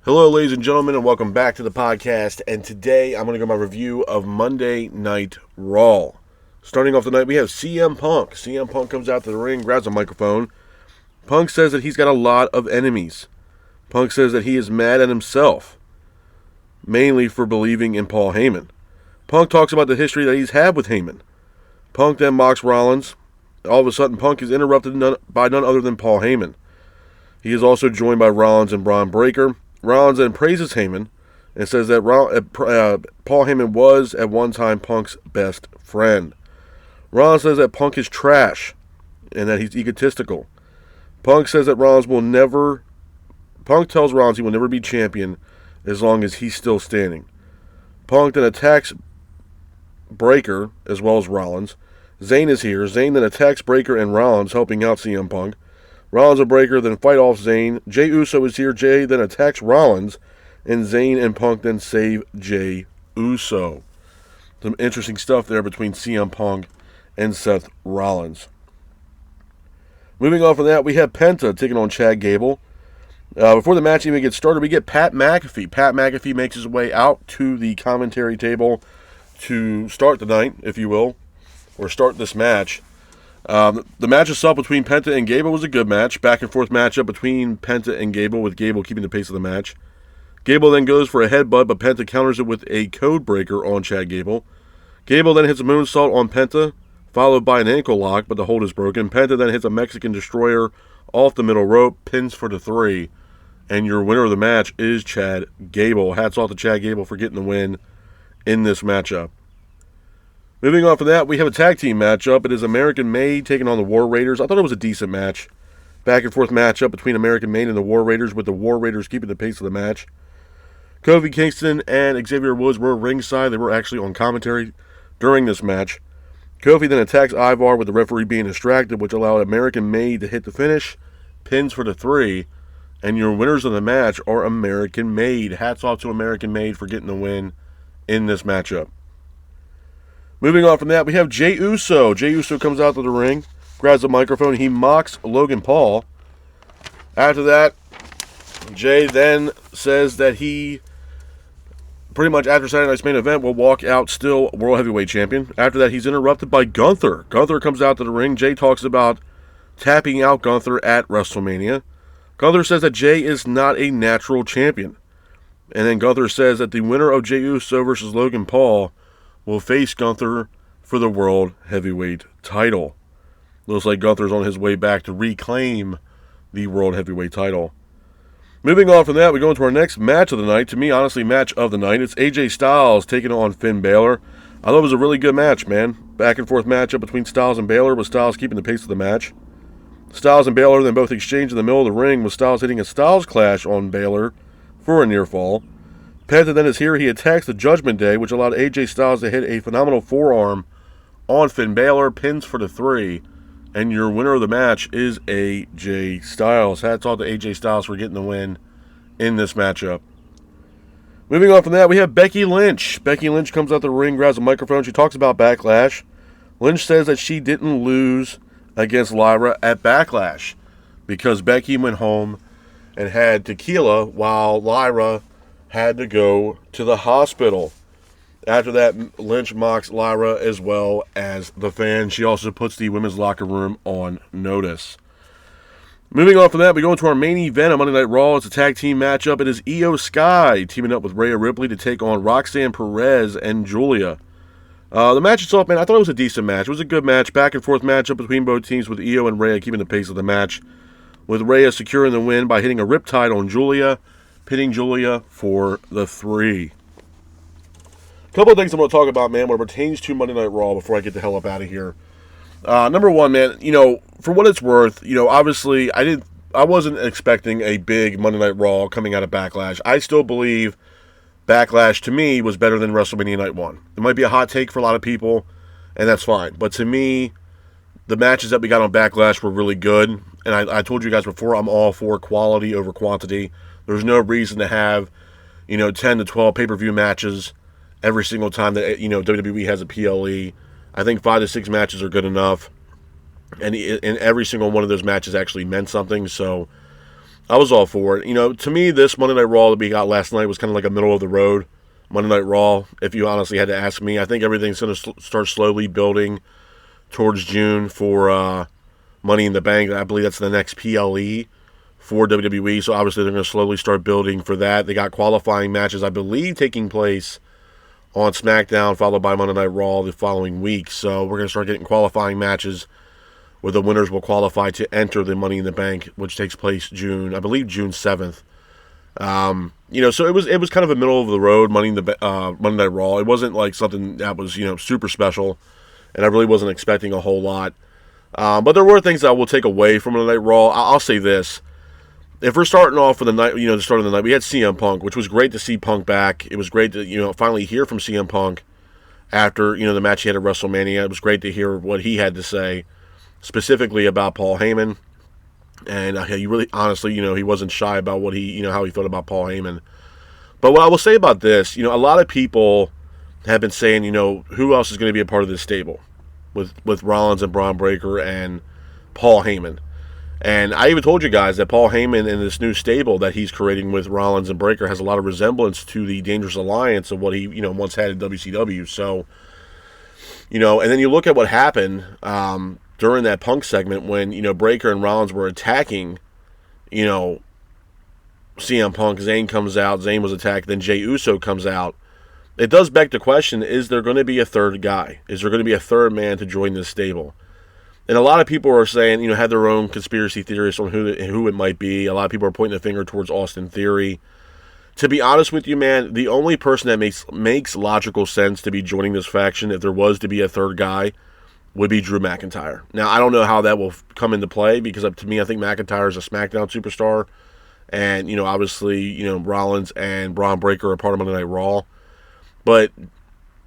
Hello, ladies and gentlemen, and welcome back to the podcast. And today I'm going to go my review of Monday Night Raw. Starting off the night, we have CM Punk. CM Punk comes out to the ring, grabs a microphone. Punk says that he's got a lot of enemies. Punk says that he is mad at himself, mainly for believing in Paul Heyman. Punk talks about the history that he's had with Heyman. Punk then mocks Rollins. All of a sudden, Punk is interrupted by none other than Paul Heyman. He is also joined by Rollins and Braun Breaker. Rollins then praises Heyman and says that Paul Heyman was at one time Punk's best friend. Rollins says that Punk is trash and that he's egotistical. Punk says that Punk tells Rollins he will never be champion as long as he's still standing. Punk then attacks Breaker as well as Rollins. Zayn is here. Zayn then attacks Breaker and Rollins, helping out CM Punk. Rollins and Breaker then fight off Zayn. Jey Uso is here. Jey then attacks Rollins, and Zayn and Punk then save Jey Uso. Some interesting stuff there between CM Punk and Seth Rollins. Moving on from that, we have Penta taking on Chad Gable. Before the match even gets started, we get Pat McAfee. Pat McAfee makes his way out to the commentary table to start the night, if you will, or start this match. The match itself between Penta and Gable was a good match. Back and forth matchup between Penta and Gable, with Gable keeping the pace of the match. Gable then goes for a headbutt, but Penta counters it with a code breaker on Chad Gable. Gable then hits a moonsault on Penta, followed by an ankle lock, but the hold is broken. Penta then hits a Mexican destroyer off the middle rope, pins for the 3. And your winner of the match is Chad Gable. Hats off to Chad Gable for getting the win in this matchup. Moving on from that, we have a tag team matchup. It is American Made taking on the War Raiders. I thought it was a decent match. Back and forth matchup between American Made and the War Raiders, with the War Raiders keeping the pace of the match. Kofi Kingston and Xavier Woods were ringside. They were actually on commentary during this match. Kofi then attacks Ivar with the referee being distracted, which allowed American Made to hit the finish. Pins for the 3. And your winners of the match are American Made. Hats off to American Made for getting the win in this matchup. Moving on from that, we have Jey Uso. Jey Uso comes out to the ring, grabs the microphone. He mocks Logan Paul. After that, Jey then says that he, pretty much after Saturday Night's main event, will walk out still World Heavyweight Champion. After that, he's interrupted by Gunther. Gunther comes out to the ring. Jey talks about tapping out Gunther at WrestleMania. Gunther says that Jey is not a natural champion. And then Gunther says that the winner of Jey Uso versus Logan Paul will face Gunther for the World Heavyweight title. Looks like Gunther's on his way back to reclaim the World Heavyweight title. Moving on from that, we go into our next match of the night. To me, honestly, match of the night. It's AJ Styles taking on Finn Balor. I thought it was a really good match, man. Back and forth matchup between Styles and Balor, with Styles keeping the pace of the match. Styles and Balor then both exchange in the middle of the ring, with Styles hitting a Styles Clash on Balor for a near fall. Penta then is here. He attacks the Judgment Day, which allowed AJ Styles to hit a phenomenal forearm on Finn Balor, pins for the 3. And your winner of the match is AJ Styles. Hats off to AJ Styles for getting the win in this matchup. Moving on from that, we have Becky Lynch. Becky Lynch comes out the ring, grabs a microphone. She talks about Backlash. Lynch says that she didn't lose against Lyra at Backlash because Becky went home and had tequila while Lyra had to go to the hospital. After that, Lynch mocks Lyra as well as the fans. She also puts the women's locker room on notice. Moving on from that, we go into our main event on Monday Night Raw. It's a tag team matchup. It is Io Sky teaming up with Rhea Ripley to take on Roxanne Perez and Julia. The match itself, man, I thought it was a decent match. It was a good match. Back and forth matchup between both teams, with Io and Rhea keeping the pace of the match, with Rhea securing the win by hitting a Riptide on Julia, pinning Julia for the 3. A couple of things I'm going to talk about, man, when it pertains to Monday Night Raw before I get the hell up out of here. Number one, man, for what it's worth, obviously I wasn't expecting a big Monday Night Raw coming out of Backlash. I still believe Backlash, to me, was better than WrestleMania Night 1. It might be a hot take for a lot of people, and that's fine. But to me, the matches that we got on Backlash were really good. And I told you guys before, I'm all for quality over quantity. There's no reason to have, 10 to 12 pay-per-view matches every single time that, WWE has a PLE. I think 5 to 6 matches are good enough. And every single one of those matches actually meant something. So I was all for it. To me, this Monday Night Raw that we got last night was kind of like a middle of the road Monday Night Raw, if you honestly had to ask me. I think everything's going to start slowly building towards June for Money in the Bank. I believe that's the next PLE for WWE, so obviously they're going to slowly start building for that. They got qualifying matches, I believe, taking place on SmackDown, followed by Monday Night Raw the following week. So we're going to start getting qualifying matches where the winners will qualify to enter the Money in the Bank, which takes place June 7th. So it was kind of a middle of the road Monday Night Raw. It wasn't like something that was super special, and I really wasn't expecting a whole lot. But there were things that I will take away from Monday Night Raw. I'll say this: if we're starting off for the night, the start of the night, we had CM Punk, which was great to see Punk back. It was great to finally hear from CM Punk after the match he had at WrestleMania. It was great to hear what he had to say, specifically about Paul Heyman. And he really, honestly, he wasn't shy about what how he felt about Paul Heyman. But what I will say about this, a lot of people have been saying, who else is going to be a part of this stable with Rollins and Braun Breaker and Paul Heyman. And I even told you guys that Paul Heyman in this new stable that he's creating with Rollins and Breaker has a lot of resemblance to the Dangerous Alliance of what he, once had in WCW. So, and then you look at what happened during that Punk segment when, Breaker and Rollins were attacking, CM Punk. Zayn comes out. Zayn was attacked. Then Jey Uso comes out. It does beg the question, is there going to be a third guy? Is there going to be a third man to join this stable? And a lot of people are saying, have their own conspiracy theories on who it might be. A lot of people are pointing the finger towards Austin Theory. To be honest with you, man, the only person that makes logical sense to be joining this faction, if there was to be a third guy, would be Drew McIntyre. Now, I don't know how that will come into play because, to me, I think McIntyre is a SmackDown superstar. And, obviously, Rollins and Braun Breaker are part of Monday Night Raw. But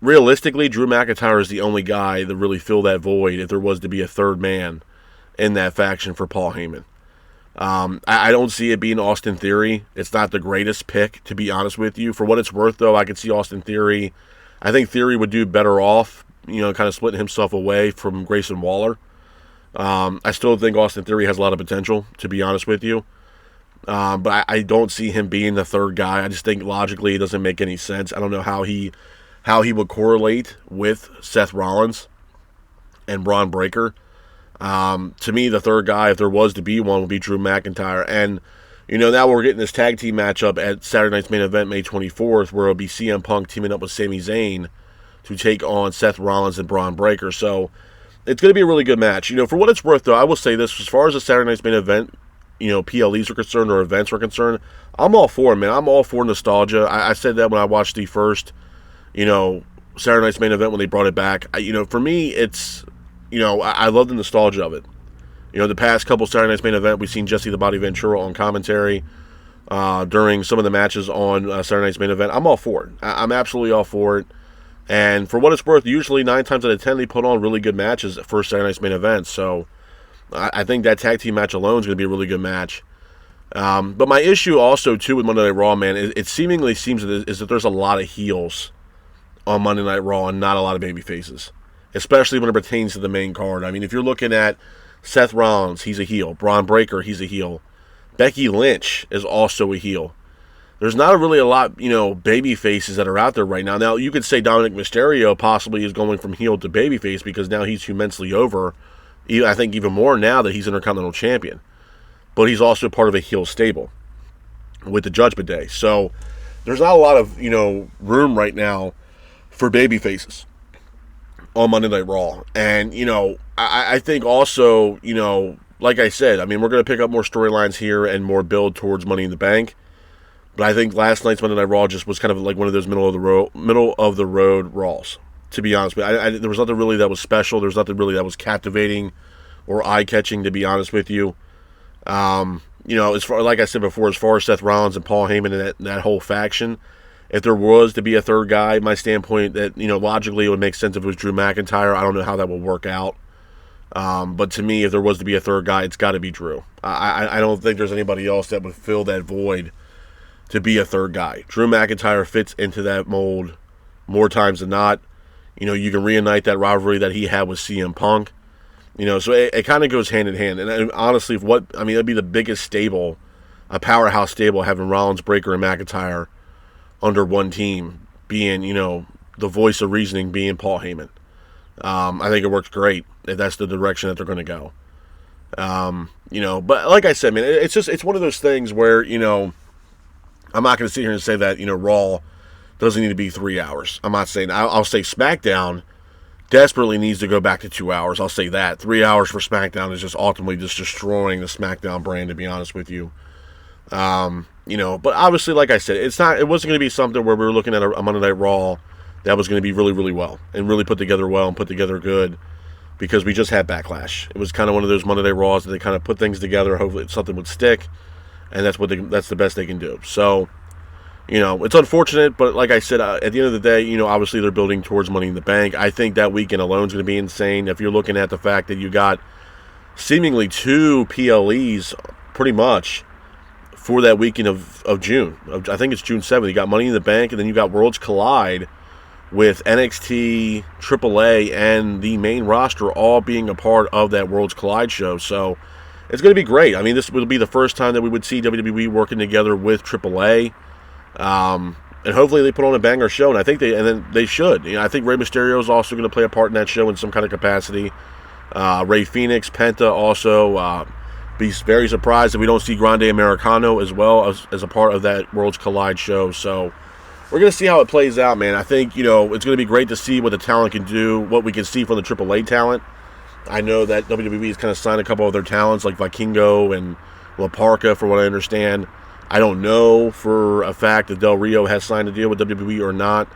realistically, Drew McIntyre is the only guy that really fill that void if there was to be a third man in that faction for Paul Heyman. I don't see it being Austin Theory. It's not the greatest pick, to be honest with you. For what it's worth, though, I could see Austin Theory. I think Theory would do better off, kind of splitting himself away from Grayson Waller. I still think Austin Theory has a lot of potential, to be honest with you. But I don't see him being the third guy. I just think logically it doesn't make any sense. I don't know how he would correlate with Seth Rollins and Braun Breaker. To me, the third guy, if there was to be one, would be Drew McIntyre. And, now we're getting this tag team matchup at Saturday Night's Main Event, May 24th, where it'll be CM Punk teaming up with Sami Zayn to take on Seth Rollins and Braun Breaker. So it's going to be a really good match. For what it's worth, though, I will say this. As far as the Saturday Night's Main Event, PLEs are concerned or events are concerned, I'm all for it, man. I'm all for nostalgia. I said that when I watched the first, Saturday Night's Main Event when they brought it back. For me, it's, I love the nostalgia of it. The past couple Saturday Night's Main Event, we've seen Jesse the Body Ventura on commentary during some of the matches on Saturday Night's Main Event. I'm all for it. I'm absolutely all for it. And for what it's worth, usually 9 times out of 10, they put on really good matches for Saturday Night's Main Event. So I think that tag team match alone is going to be a really good match. But my issue also, too, with Monday Night Raw, man, it seemingly seems that there's a lot of heels on Monday Night Raw and not a lot of baby faces, especially when it pertains to the main card. I mean, if you're looking at Seth Rollins, he's a heel. Braun Breaker, he's a heel. Becky Lynch is also a heel. There's not really a lot, baby faces that are out there right now. Now, you could say Dominic Mysterio possibly is going from heel to babyface because now he's immensely over. I think even more now that he's Intercontinental Champion. But he's also part of a heel stable with the Judgment Day. So there's not a lot of, room right now for baby faces on Monday Night Raw. And, I think also, like I said, I mean, we're going to pick up more storylines here and more build towards Money in the Bank. But I think last night's Monday Night Raw just was kind of like one of those middle of the road Raws. To be honest with you, there was nothing really that was special. There was nothing really that was captivating or eye-catching. To be honest with you, as far like I said before, as far as Seth Rollins and Paul Heyman and that whole faction, if there was to be a third guy, my standpoint that logically it would make sense if it was Drew McIntyre. I don't know how that will work out. But to me, if there was to be a third guy, it's got to be Drew. I don't think there's anybody else that would fill that void to be a third guy. Drew McIntyre fits into that mold more times than not. You can reunite that rivalry that he had with CM Punk. So it kind of goes hand in hand. And honestly, it'd be the biggest stable a powerhouse stable having Rollins, Breakker, and McIntyre under one team, being, the voice of reasoning being Paul Heyman. I think it works great if that's the direction that they're going to go. But like I said, man, it's one of those things where, I'm not going to sit here and say that, Raw doesn't need to be 3 hours. I'm not saying, I'll say SmackDown desperately needs to go back to 2 hours. I'll say that. 3 hours for SmackDown is just ultimately just destroying the SmackDown brand, to be honest with you. But obviously, like I said, it wasn't going to be something where we were looking at a Monday Night Raw that was going to be really, really well and really put together well and put together good, because we just had Backlash. It was kind of one of those Monday Night Raws that they kind of put things together. Hopefully something would stick, and that's the best they can do. So, it's unfortunate, but like I said, at the end of the day, obviously they're building towards Money in the Bank. I think that weekend alone is going to be insane. If you're looking at the fact that you got seemingly 2 PLEs pretty much for that weekend of June. I think it's June 7th. You got Money in the Bank, and then you got Worlds Collide with NXT, AAA, and the main roster all being a part of that Worlds Collide show. So it's going to be great. I mean, this will be the first time that we would see WWE working together with AAA. And hopefully they put on a banger show, and then they should. I think Rey Mysterio is also going to play a part in that show in some kind of capacity. Rey Fenix, Penta also. Be very surprised if we don't see Grande Americano as well as a part of that Worlds Collide show. So we're going to see how it plays out, man. I think, it's going to be great to see what the talent can do, what we can see from the AAA talent. I know that WWE has kind of signed a couple of their talents, like Vikingo and La Parka, for what I understand. I don't know for a fact if Del Rio has signed a deal with WWE or not.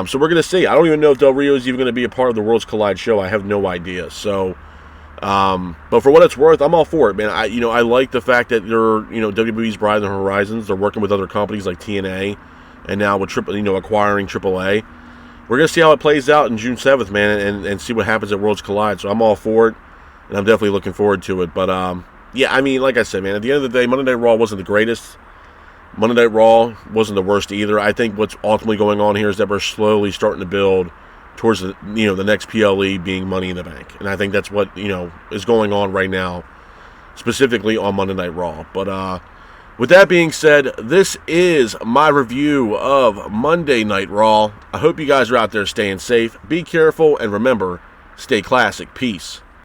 So we're going to see. I don't even know if Del Rio is even going to be a part of the Worlds Collide show. I have no idea. So, but for what it's worth, I'm all for it, man. I like the fact that they're, WWE's broadening their horizons. They're working with other companies like TNA, and now with acquiring AAA. We're going to see how it plays out in June 7th, man, and see what happens at Worlds Collide. So I'm all for it, and I'm definitely looking forward to it. But, yeah, I mean, like I said, man, at the end of the day, Monday Night Raw wasn't the greatest. Monday Night Raw wasn't the worst either. I think what's ultimately going on here is that we're slowly starting to build towards the next PLE being Money in the Bank. And I think that's what, is going on right now, specifically on Monday Night Raw. But with that being said, this is my review of Monday Night Raw. I hope you guys are out there staying safe. Be careful, and remember, stay classic. Peace.